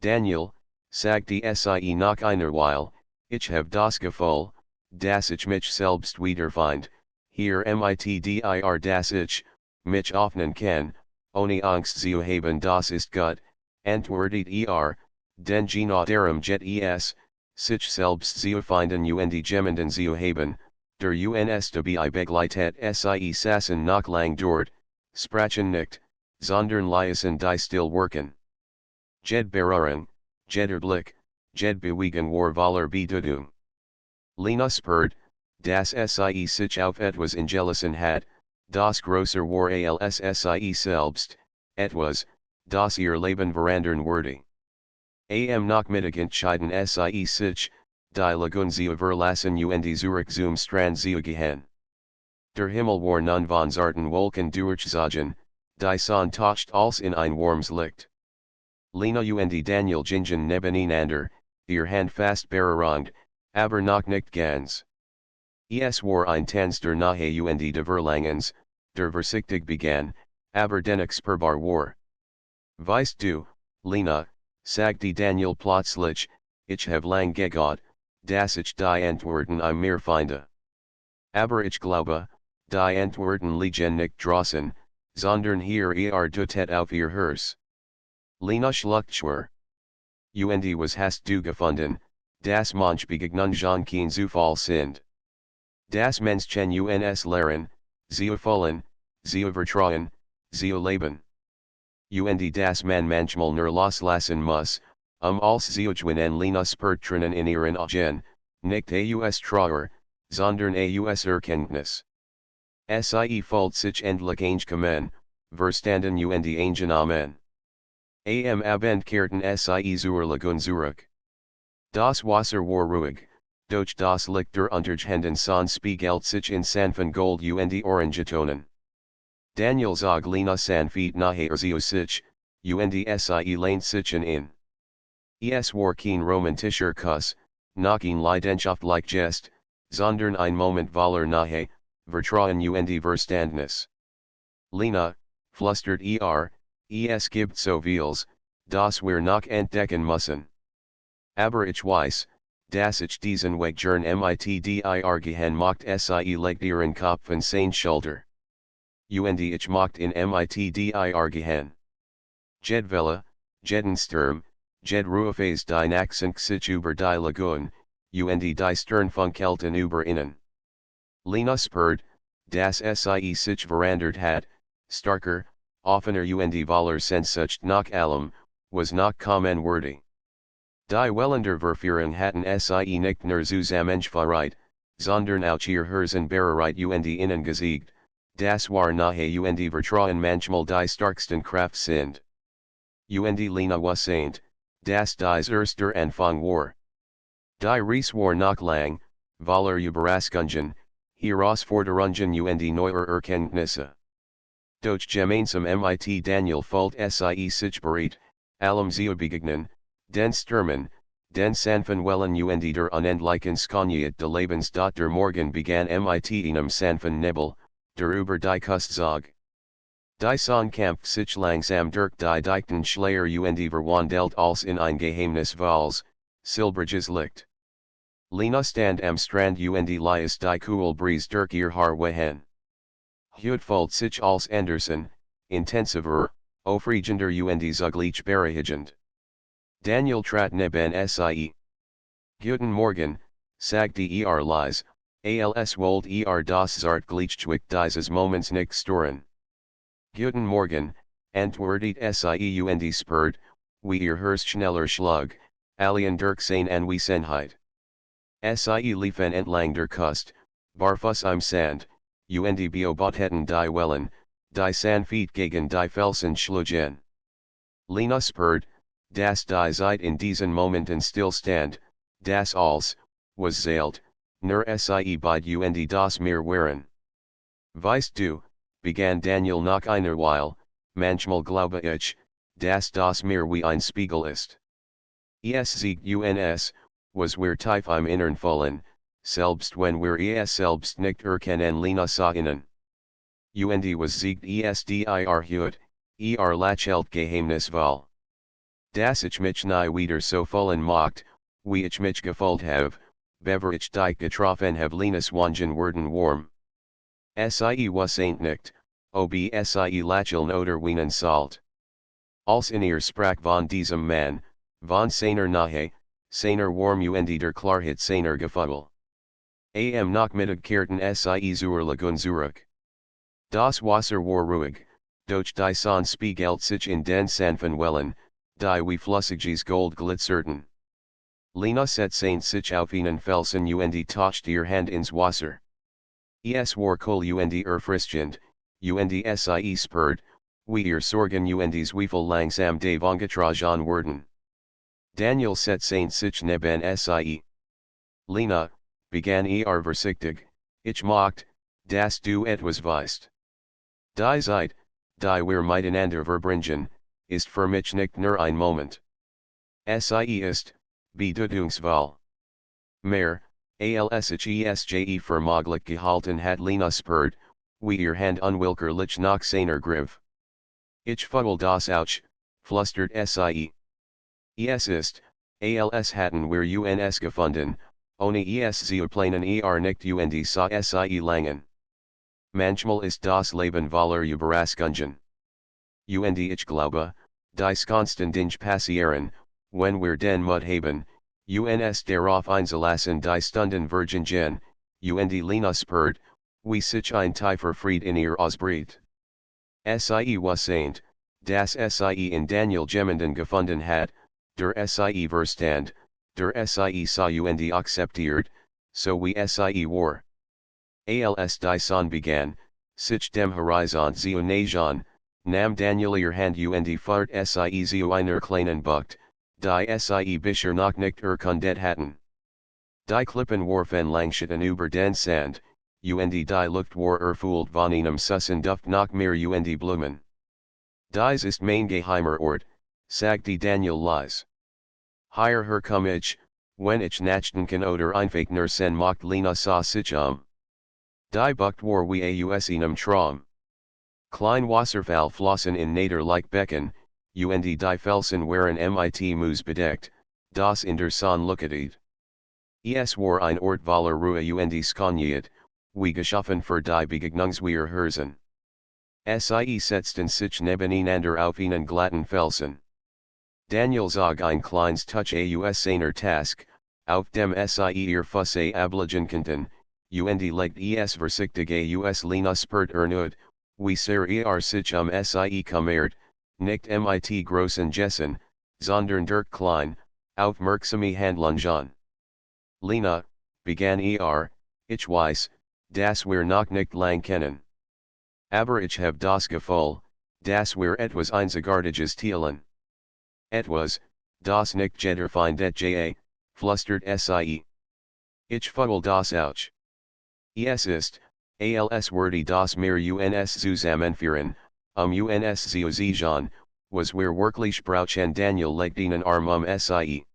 Daniel, sagte sie nach einer Weile, ich habe das Gefühl, dass ich mich selbst wiederfind, hier mit dir dass ich, mich öffnen kann, ohne Angst zu haben. Das ist gut, antwortet denn genau darum geht es, sich selbst zu finden und jemanden zu haben, der uns dabei begleitet. Sie saßen noch lang dort, sprachen nicht, sondern ließen die still wirken. Jed Berührung, jeder Blick, jed Bewegung war voller Bedeutung. Lena spurt, dass sie sich auf etwas eingelassen hat, das größer war als sie selbst, etwas, das ihr Leben verandern würde. Am noch mitentscheiden sie sich, die Lagun sie verlassen und Zurich zum Strand sie gehen. Der Himmel war nun von zarten Wolken durchzogen, die Sonne taucht als in ein warmes Licht. Lena und Daniel gingen nebeneinander, ihr Hand fast berührend, aber noch nicht ganz. Es war ein Tanz der Nahe und de Verlangens, der vorsichtig begann, aber dennoch spürbar war. Weißt du, Lena, sagte Daniel plötzlich, ich habe lang gegaut, dass ich die Antworten im Meer finde. Aber ich glaube, die Antworten liegen nicht draußen, sondern hier dutet auf ihr Herz. Lena schluckt schwer. Und was hast du gefunden, das manch Begegnungen kein Zufall sind. Das Menschen uns lehren, sie fühlen, sie vertrauen, sie leben. Und das man manchmal nur loslassen muss, als sie gewinnen Lena spurtrennen in ihren Augen, nicht aus Trauer, sondern aus Erkenntnis. Sie fühlt sich endlich angekommen, verstanden und angenommen. Am Abendkehrten sie zur Lagun zurück. Das Wasser war ruhig, doch das Licht der Untergehenden Sonne spiegelt sich in sanften Gold und Orangetonen. Daniel zog Lena sanft nachher zu sich, und sie lehnt sich in. Es war kein romantischer Kuss, noch ein leidenschaftlich Gest, sondern ein Moment voller Nahe, Vertrauen und Verständnis. Lena, flüstert es gibt so vieles, das wir noch entdecken müssen. Aber ich weiß, dass ich diesen Weg gern dir gehen macht sie legt ihren Kopf in seine Schulter. Und ich macht in dir gehen. Jedwelle, jeden Sturm, jed Ruafes die Nachsink sich über die Lagun, und die Sternfunkelten über innen. Lena spürt, dass sie sich verandert hat, starker, offener und voller Sehnsucht nach allem, was noch kommen würde. Die Wellen der Verführung hatten sie nicht nur zusammengeführt, sondern auch ihr Herzen bereit und innen gesiegt, das war Nahe und Vertrauen manchmal die starksten Kraft sind. Und Lena wusste, dass dies erster Anfang war. Die Reise war noch lang, voller Überraschungen, Herausforderungen und neuer Erkenntnisse. Doch gemeinsam mit Daniel fühlt sie sich bereit, allem zu begegnen, den Stürmen, den sanften Wellen und der unendlichen Skönheit des Lebens. Der Morgen begann mit einem sanften Nebel, der über die Kust zog. Die Sonne kämpft sich langsam durch die dichten Schleier und verwandelt als in ein geheimnisvolles, silbriges Licht. Lena stand am Strand und liest die cool Breeze durch ihr Haar wehen. Heute fühlt sich als Anderson, intensiver, aufregender und zugleich beruhigend. Daniel trat neben sie. Guten Morgen, sagte leise, als wollt das zart gleichgewicht dieses Moments nicht stören. Guten Morgen, antwortet sie und spürt, wie ihr Herz schneller schlug, allen durch seine Anwesenheit. Sie liefen entlang der Kust, barfuß im Sand, und beobachteten die Wellen, die sanft gegen die Felsen schlugen. Lena spürt, dass die Zeit in diesen Momenten stillstand, das alles, was zählt, nur sie beid und das Meer waren. Weißt du, begann Daniel nach einer Weile, manchmal glaube ich, dass das Meer wie ein Spiegel ist. Es siegt uns, was wir tief im Innern fühlen, selbst wenn wir es selbst nicht erkennen. Lena sah innen. Und was siegt es dir heute, lächelt geheimnisvoll. Dass ich mich nie wieder so fühlen mocht, wie ich mich gefühlt habe, bevor ich dich getroffen habe. Lenas Wangen wurden warm. Sie wusste nicht, ob sie lächeln oder weinen sollte. Als in ihr sprach von diesem Mann, von seiner Nahe, seiner warm und der Klarheit seiner Gefühle. Am Nachmittag kehrten sie zur Lagun zurück. Das Wasser war ruhig, doch die Sonne spiegelt sich in den sanften Wellen, die wie flüssiges Gold glitzerten. Lena setzte sich auf einen Felsen und tauchte ihr Hand ins Wasser. Es war cool und erfrischend, und sie spürt, We ihr Sorgen und Zweifel langsam davongetragen werden. Daniel set Saint sich neben sie. Lena, begann vorsichtig, ich mocht, dass du etwas weißt. Die Zeit, die wir miteinander verbringen, ist für mich nicht nur ein Moment. Sie ist, bedeutungsvoll. Mehr, als ich je für möglich gehalten hat Lena spürt, wie ihr Hand unwillkürlich nach seiner griff. Ich fuddel das Ouch, flüstert sie. Es ist, als hatten wir uns gefunden, ohne es zu planen nicht und sa sie langen. Manchmal ist das Leben voller Überraschungen. Und ich glaube, dies konstantinge passieren, wenn wir den Mut haben, uns darauf einzulassen die Stunden vergingen, und Lena spürt, wie sich ein tiefer Fried in ihr ausbricht. Sie was dass sie in Daniel jemanden gefunden hat, der sie verstand, der sie sa und akzeptiert, so wie sie war. Als die Sonne begann, sich dem Horizont zu nähern, nam Daniel ihr Hand und fahrt sie zu einer kleinen Bucht, die sie bisher noch nicht erkundet hatten. Die Klippen warfen langschitten über den Sand, und die Luft war erfüllt von einem süßen Duft nach Meer und Blumen. Dies ist mein geheimer Ort, sagte Daniel leise. Hierher komm ich, wenn ich nachten kann oder einfach nur sen mocht Lena sa sich Die Bucht war wie aus einem Traum. Klein Wasserfall flossen in nader like Becken, und die Felsen waren mit Moos bedeckt, das in der Sonne leuchtete. Es war ein Ort voller Ruhe und Skönheit, wie geschaffen für die Begegnungsweier Herzen. Sie setzten sich nebeneinander auf einen glatten Felsen. Daniel zog ein kleines Tuch aus seiner Task, auf dem sie ihr Fuß ablegen konnten, und legt es versichtig aus Lena spürt erneut, wie sehr sich sie kümmert, nicht mit großen Gesten, sondern durch klein, aufmerksame Handlungen. Lena, begann ich weiß, dass wir noch nicht lang kennen. Aber ich habe das Gefühl, dass wir etwas Einzigartiges teilen. Etwas, das nicht jeder findet, flüstert sie. Ich fuddel das Ouch. Es ist, als wordy das mir uns zusammenführen, uns zu sehen, was wir wirklich brauchen. Daniel legt einen Arm sie.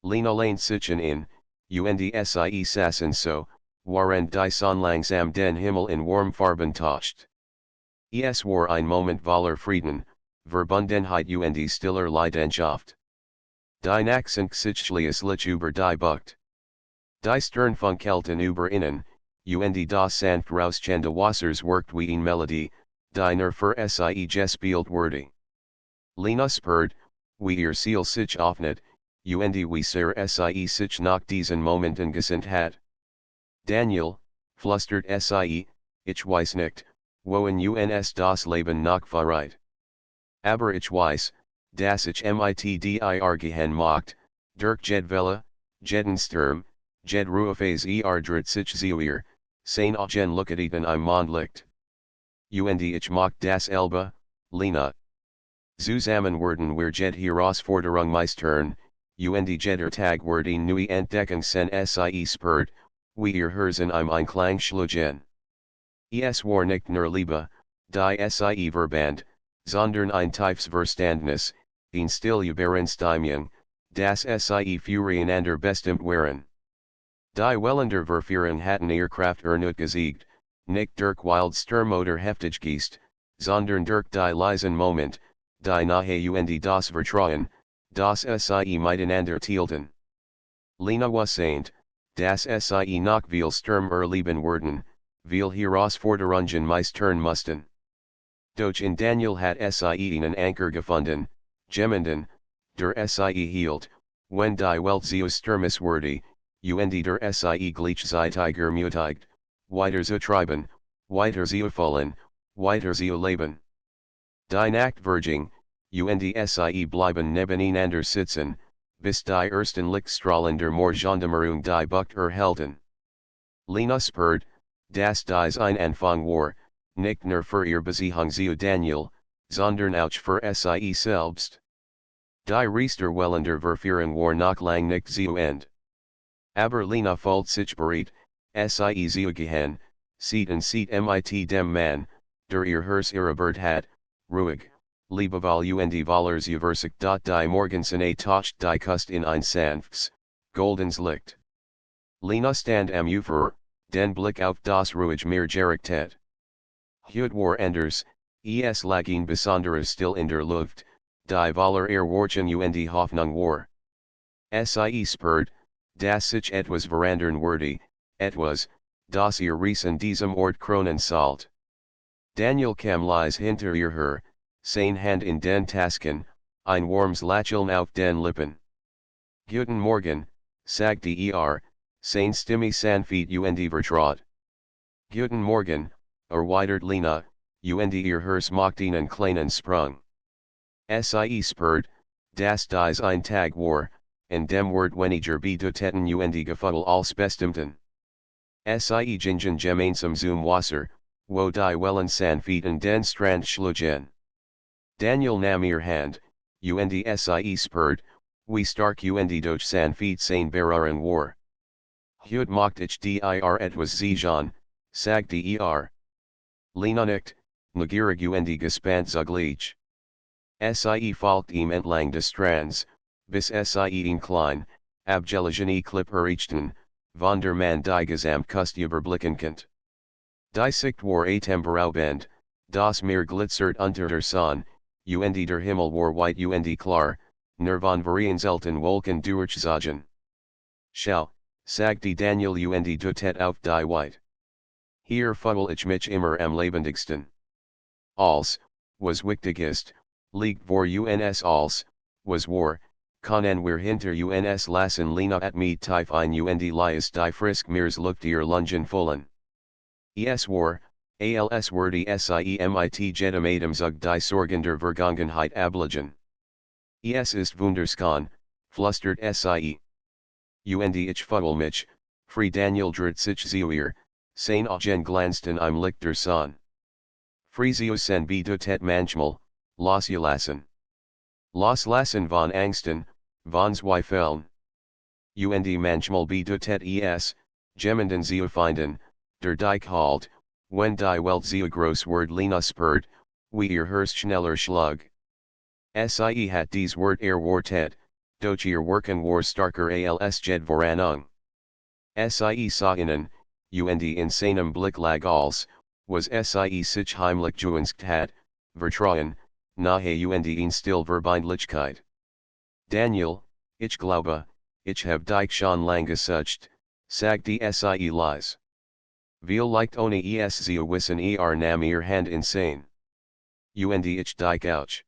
Lena lehnt sich in, und sie sassen so, während die Sonne langsam den Himmel in warm Farben tauscht. Es war ein Moment voller Frieden, Verbundenheit und stiller Leidenschaft. Die Nacht sank sich schließlich über die Bucht. Die Stern funkelten über innen, und das sanft rauschende Wassers worked wie eine Melodie, die nur für sie gespielt wurde. Lena spürt, wie ihr Ziel sich öffnet, und wie sehr sie sich nach diesen Momenten gesinnt hat. Daniel, flüstert sie, ich weiß nicht, wohin uns das Leben noch verrät. Aber ich weiß, dass ich mit dir gehen mocht, durch jedwelle, jeden Sturm, jed Ruhephase drit sich zu ihr, sein Augen leuchteten im Mondlicht. Und ich mocht das Elbe, Lena. Zusammen werden wir jed Herausforderung meistern, und jeder Tag wird eine neue Entdeckung sen sie spürt, wie ihr Herzen im Einklang schlagen. Es war nicht nur Liebe, die sie verband, sondern ein tiefes Verständnis, ein Stillübereinstimmung, das sie füreinander bestimmt waren. Die Wellen der Verführung hatten ihre Kraft erneut gesiegt, nicht durch Wildsturm oder Heftiggeist, sondern durch die leisen Moment, die Nahe und das Vertrauen, das sie miteinander teilten. Lena was dass sie noch viel Sturm erleben würden, viel Herausforderungen meistern mussten. Doch in Daniel hat sie einen Anker gefunden, jemanden, der sie hielt, wenn die Welt zu stürmiswürdig, und der sie gleichzeitig ermutigt, weiter zu treiben, weiter zu fallen, weiter zu leben. Die Nacht verging, und sie bleiben nebeneinander sitzen, bis die ersten Lichtstrahlen der Morgendämmerung die Bucht erhellten. Lena spürt, dass dies ein Anfang war, nicht nur für ihr Beziehung zu Daniel, sondern auch für Sie selbst. Die Riester Wellen der Verführung war noch lang nicht zu Ende. Aber Lena fühlt sich bereit, Sie zu gehen, sieht mit dem Mann, der ihr Herz erobert hat, ruhig, liebevoll und Valors Uversicht. Die Morgensinne taucht die Kust in ein sanftes, goldens Licht. Lena stand am Ufer, den Blick auf das ruhige Meer gerichtet. Heute war anders, es lag ein besonderes Still in der Luft, die Valor erwarten und Hoffnung war. Sie spürt, dass sich etwas verändern würde, etwas, das ihr Riesen diesem Ort kronen sollt. Daniel kam leise hinter ihr her, seine Hand in den Tasken, ein warmes Lächeln auf den Lippen. Guten Morgen, sagte seine Stimme sanft und vertraut. Guten Morgen, erwidert Lena, und ihr Herz macht einen kleinen Sprung. Sie spürt, dass dies ein Tag war, an dem Wort weniger bedeuteten und Gefühl als bestimmten. Sie gingen gemeinsam zum Wasser, wo die Wellen sanft in den Strand schlugen. Daniel nahm ihr Hand, und Sie spürt, wie stark und durch sanft sein Beruhren war. Heute macht ich dir etwas sehen, sagte Lena nickt, neugierig und gespannt zugleich. Sie folgt ihm entlang des Strands, bis Sie ihn klein, abgelegene Klipp erreichten, von der man die Gesamtkust überblicken konnte. Die Sicht war atemberaubend, das Meer glitzert unter der Sonne, und der Himmel war weit und klar, nur von vereinzelten Wolken durchzogen. Schau, sagte Daniel und deutet auf die White. Hier fühle ich mich immer am lebendigsten. Als, was wichtigst, liegt vor uns als, was war, können wir hinter uns lassen Lena at me tief ein und lies die frisk Meers Luft ihr Lungen füllen. Es war, als würde Sie mit jedem Zug die Sorgen der Vergangenheit ablegen. Es ist wunderschön, flüstert Sie. Und ich fühle mich, frei Daniel dreht sich zu ihr, seine Augen glanzten im Licht der Sonne. Frisiosen bedeutet manchmal, loslassen. Loslassen von Angsten, von Zweifeln. Und manchmal bedeutet es, jemanden zu finden, der dich halt, wenn die Welt zu groß wird. Lena spürt, wie ihr Herz schneller schlug. Sie hat dies Wort erwartet, doch ihr Wirken war starker als jede Voranung. Sie sah ihnen, und in seinem Blick lag als, was Sie sich heimlich gewünscht hat, Vertrauen, nahe und in still Verbindlichkeit. Daniel, ich glaube, ich hab dich schon lang gesucht, sagte Sie leise. Vielleicht ohne es zu wissen nahm ihr Hand in sein. Und ich dich auch.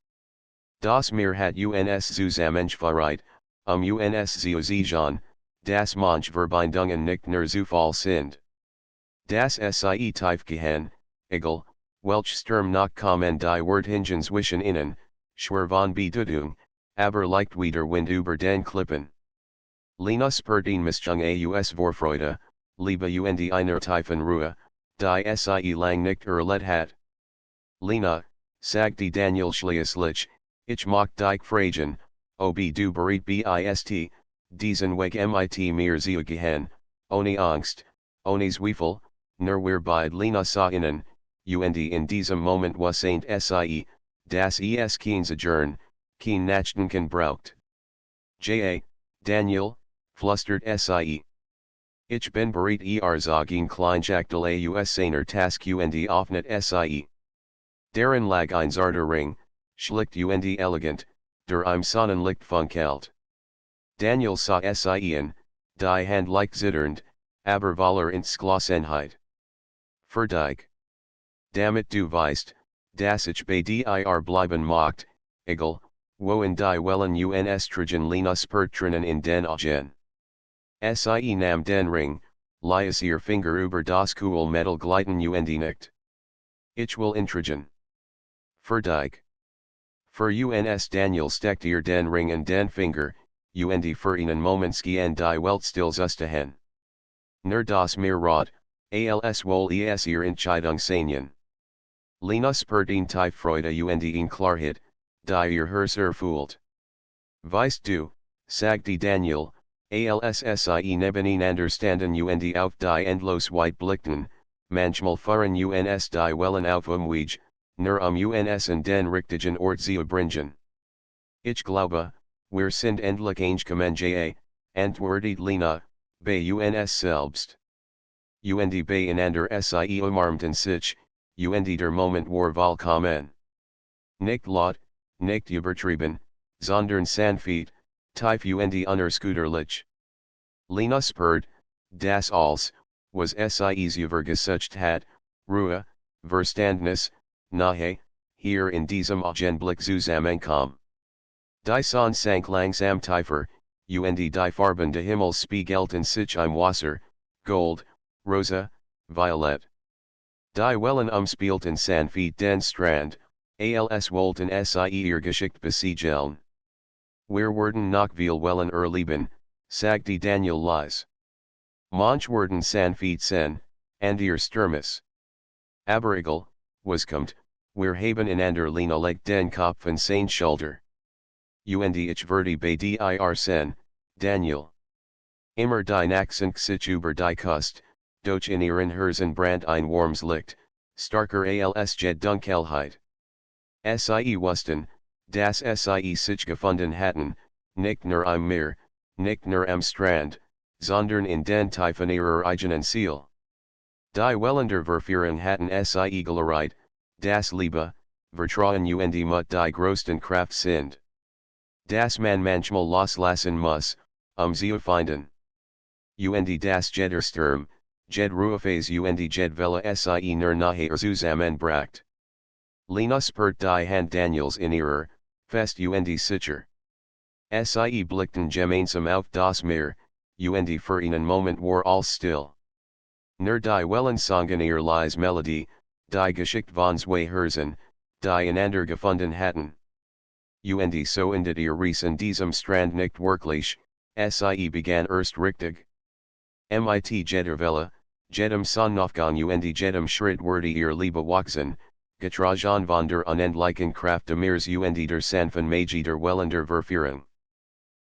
Das Meer hat uns zusammengeführt, uns zu sehen, dass manche Verbindungen nicht nur Zufall sind. Das Sie tief gehen, egal, welch Sturm noch kommen die Wörtchen zwischen ihnen, schwer von Bedeutung, aber leicht wie der Wind über den Klippen. Lena spürt ihn Mischung aus Vorfreude, Liebe und einer tiefen Ruhe, die Sie lang nicht erlebt hat. Lena, sagte Daniel schließlich, ich mag dich fragen, ob du bereit bist, diesen Weg mit mir zu gehen, ohne Angst, ohne Zweifel, nur wir beide. Lena sah ihnen, und in diesem Moment wusste Sie, dass es kein Sojourn, kein Nachdenken braucht. Daniel, flüstert Sie. Ich bin bereit sagen Kleinschachtel aus seiner Task und offnet Sie. Darin lag ein zarter Ring, schlicht und elegant, der im Sonnenlicht funkelt. Daniel sah Sie an, die Hand leicht zitternd, aber voller Entschlossenheit. Für dich. Damit du weißt, dass ich bei dir bleiben möchte, egal, wo in die Wellen uns tragen. Lena spürt Tränen in den Augen. Sie nahm den Ring, ließ ihr Finger über das cool Metall gleiten und nickt. Ich will intragen. Für dich. Für uns. Daniel steckte ihr den Ring in den Finger, und für einen Moment schien die Welt still zu stehen. Nur das Meer rot, als wohl es ihr Entscheidung sein. Linus per den Typ Freude und in Klarheit, die ihr Herz erfüllt. Weißt du, sagte Daniel, alssie neben understanden und auf die endlos weit blickten, manchmal fahren uns die Wellen auf Umwege, nur uns und den richtigen Ort zu bringen. Ich glaube, wir sind endlich angekommen, antwortet Lena, bei uns selbst. Und bei einander sie umarmten sich, und der Moment war vollkommen. Nicht laut, nicht übertrieben, sondern sanft, tief und unerschütterlich. Lena spürt, das alles, was sie über gesucht hat, Ruhe, Verständnis, Nahe, hier in diesem Augenblick zusammenkommen. Die Sonne sank langsam tiefer, und die Farben des Himmels spiegelten sich im Wasser, Gold, Rosa, Violett. Die Wellen umspielten sanft den Strand, als wollten sie ihr Geschick besiegeln. Wir werden noch viel Wellen erleben, sagte Daniel leise. Manch werden sanft sein, und ihr Stürmes. Aber egal, was kommt, wir haben einander Lena legt den Kopf in sein Schulter. Und ich werde bei dir sein, Daniel. Immer die Nachsicht sich über die Kust, doch in ihren Herzen brandt ein warmes Licht, starker als Dunkelheit. Sie wussten, dass sie sich gefunden hatten, nicht nur im Meer, nicht nur am Strand, sondern in den Tiefen ihrer eigenen Seele. Die Wellen der Verführung hatten sie gelehrt, das Liebe, Vertrauen und Mut die größten Kraft sind. Das man manchmal loslassen muss, zu finden. Und das jeder Sturm, jed Ruhephase und jed Welle sie nur nachher zusammenbracht. Lena spürt die Hand Daniels in ihrer, fest und sicher. Sie blickten gemeinsam auf das Meer, und für einen Moment war alles still. Nur die Wellen sangen ihr leise Melodie, die Geschichte von zwei Herzen, die einander gefunden hatten. Und so endet ihr Reis in diesem Strand nicht wirklich, sie begann erst richtig. Mit jeder Welle, jedem Sonnenaufgang und jedem Schritt wurde ihr Liebe wachsen, getragen von der unendlichen Kraft des Meeres und der sanften Magie der Wellen der Verführung.